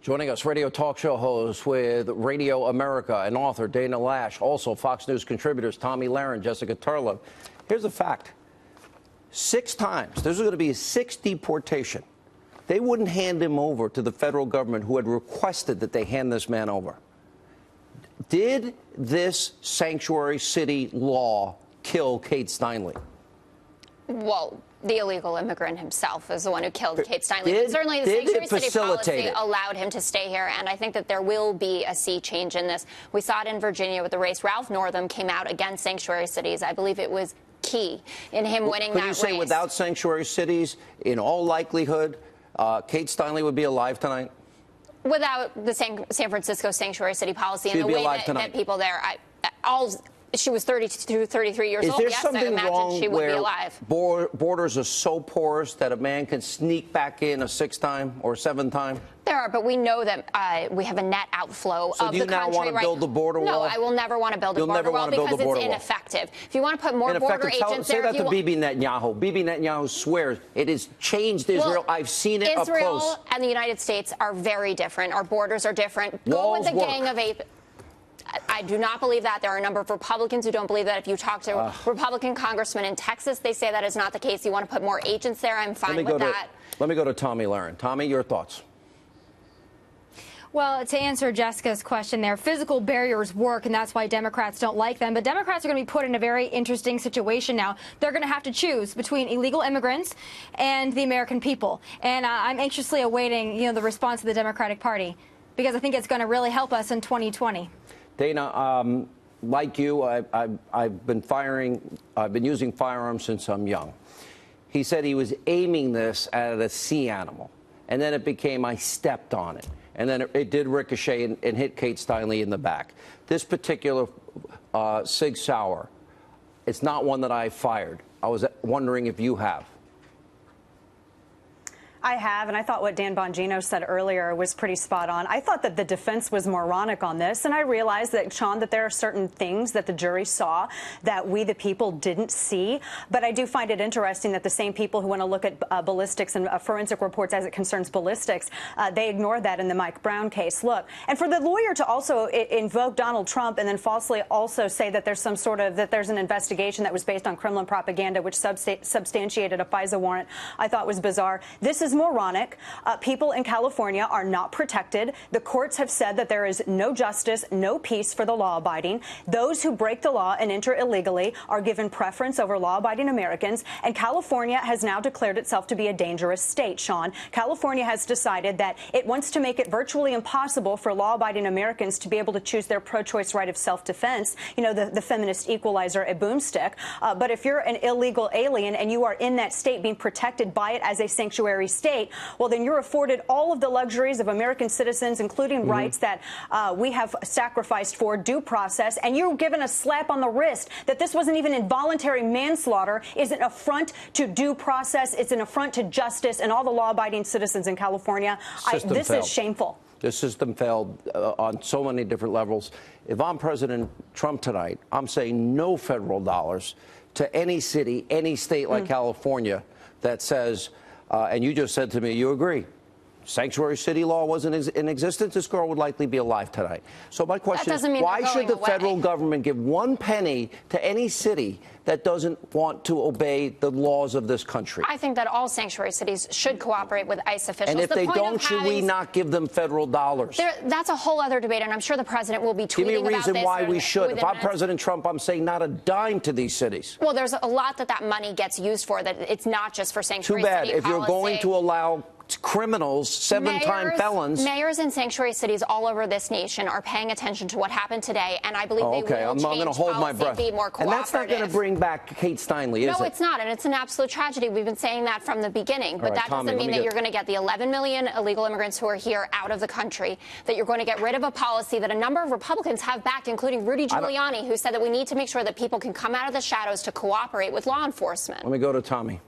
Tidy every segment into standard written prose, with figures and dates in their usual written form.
Joining us, radio talk show host with Radio America and author Dana Loesch, also Fox News contributors Tomi, Lahren, Jessica Tarlov. Here's a fact. 6 times, there's going to be a 6 deportation. They wouldn't hand him over to the federal government who had requested that they hand this man over. Did this sanctuary city law kill Kate Steinle? Well, the illegal immigrant himself is the one who killed Kate Steinle. Certainly the sanctuary city policy allowed him to stay here, and I think that there will be a sea change in this. We saw it in Virginia with the race. Ralph Northam came out against sanctuary cities. I believe it was key in him winning that race. Could you say without sanctuary cities, in all likelihood, Kate Steinle would be alive tonight? Without the San Francisco sanctuary city policy and the way that people there, she was 32, 33 years old. Yes, I imagine she would be alive. Borders are so porous that a man can sneak back in a 6th time or 7th time? There are, but we know that we have a net outflow of the country. So do you now want to build the border wall? No, I will never want to build a border wall because it's ineffective. If you want to put more border agents there, say that to Bibi Netanyahu. Bibi Netanyahu swears it has changed Israel. I've seen it up close. Israel and the United States are very different. Our borders are different. Go with the gang of 8. I do not believe that. There are a number of Republicans who don't believe that. If you talk to Republican congressmen in Texas, they say that is not the case. You want to put more agents there, I'm fine with that. Let me go to Tomi Lahren. Tomi, your thoughts? Well, to answer Jessica's question there, physical barriers work, and that's why Democrats don't like them. But Democrats are going to be put in a very interesting situation now. They're going to have to choose between illegal immigrants and the American people. And I'm anxiously awaiting, the response of the Democratic Party, because I think it's going to really help us in 2020. Dana, like you, I've been using firearms since I'm young. He said he was aiming this at a sea animal, and then it became I stepped on it, and then it did ricochet and hit Kate Steinle in the back. This particular Sig Sauer, it's not one that I fired. I was wondering if you have. I have, and I thought what Dan Bongino said earlier was pretty spot on. I thought that the defense was moronic on this, and I realized that, Sean, that there are certain things that the jury saw that we, the people, didn't see. But I do find it interesting that the same people who want to look at ballistics and forensic reports as it concerns ballistics, they ignored that in the Mike Brown case. Look, and for the lawyer to also invoke Donald Trump and then falsely also say that there's there's an investigation that was based on Kremlin propaganda, which substantiated a FISA warrant, I thought was bizarre. This is moronic. People in California are not protected. The courts have said that there is no justice, no peace for the law-abiding. Those who break the law and enter illegally are given preference over law-abiding Americans. And California has now declared itself to be a dangerous state, Sean. California has decided that it wants to make it virtually impossible for law-abiding Americans to be able to choose their pro-choice right of self-defense, the feminist equalizer, a boomstick. But if you're an illegal alien and you are in that state being protected by it as a sanctuary state, well, then you're afforded all of the luxuries of American citizens, including rights that we have sacrificed for due process. And you're given a slap on the wrist that this wasn't even involuntary manslaughter is an affront to due process. It's an affront to justice and all the law-abiding citizens in California. This is shameful. The system failed on so many different levels. If I'm President Trump tonight, I'm saying no federal dollars to any city, any state like California that says, and you just said to me, you agree. Sanctuary city law wasn't in existence. This girl would likely be alive tonight. So my question is, why should the federal government give 1 penny to any city that doesn't want to obey the laws of this country? I think that all sanctuary cities should cooperate with ICE officials. And if they don't, should we not give them federal dollars? That's a whole other debate, and I'm sure the president will be tweeting about this. Give me a reason why we should. If I'm President Trump, I'm saying not a dime to these cities. Well, there's a lot that money gets used for, that it's not just for sanctuary city policy. Too bad. If you're going to allow criminals, 7-time felons. Mayors in sanctuary cities all over this nation are paying attention to what happened today, and I believe they will change I'm going to hold my breath. Be more cooperative. And that's not going to bring back Kate Steinle, is it? No, it's not, and it's an absolute tragedy. We've been saying that from the beginning, but that doesn't mean that you're going to get the 11 million illegal immigrants who are here out of the country, that you're going to get rid of a policy that a number of Republicans have backed, including Rudy Giuliani, who said that we need to make sure that people can come out of the shadows to cooperate with law enforcement. Let me go to Tomi.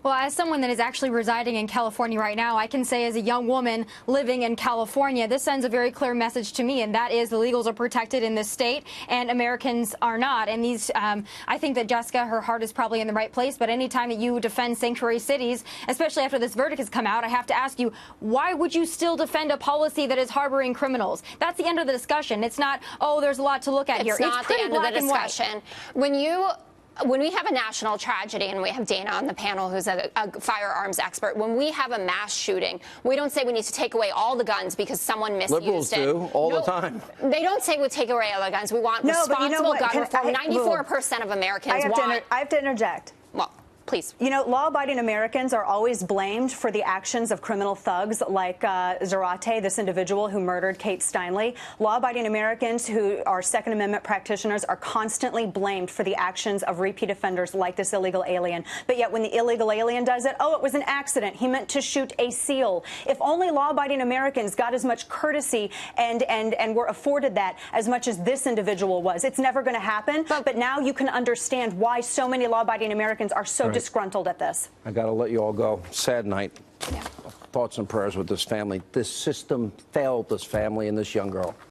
Well, as someone that is actually residing in California right now, I can say as a young woman living in California, this sends a very clear message to me, and that is the illegals are protected in this state and Americans are not. And these, I think that Jessica, her heart is probably in the right place, but anytime that you defend sanctuary cities, especially after this verdict has come out, I have to ask you, why would you still defend a policy that is harboring criminals? That's the end of the discussion. It's not, oh, there's a lot to look at here. It's pretty black and white. When we have a national tragedy, and we have Dana on the panel, who's a firearms expert, when we have a mass shooting, we don't say we need to take away all the guns because someone misused Liberals it. do all the time. They don't say we'll take away all the guns. We want responsible gun reform. 94% of Americans want. I have to interject. Well, please. You know, law-abiding Americans are always blamed for the actions of criminal thugs like Zarate, this individual who murdered Kate Steinle. Law-abiding Americans who are Second Amendment practitioners are constantly blamed for the actions of repeat offenders like this illegal alien. But yet when the illegal alien does it, oh, it was an accident. He meant to shoot a SEAL. If only law-abiding Americans got as much courtesy and were afforded that as much as this individual was, it's never going to happen. But now you can understand why so many law-abiding Americans are so disgruntled at this. I got to let you all go. Sad night. Yeah. Thoughts and prayers with this family. This system failed this family and this young girl.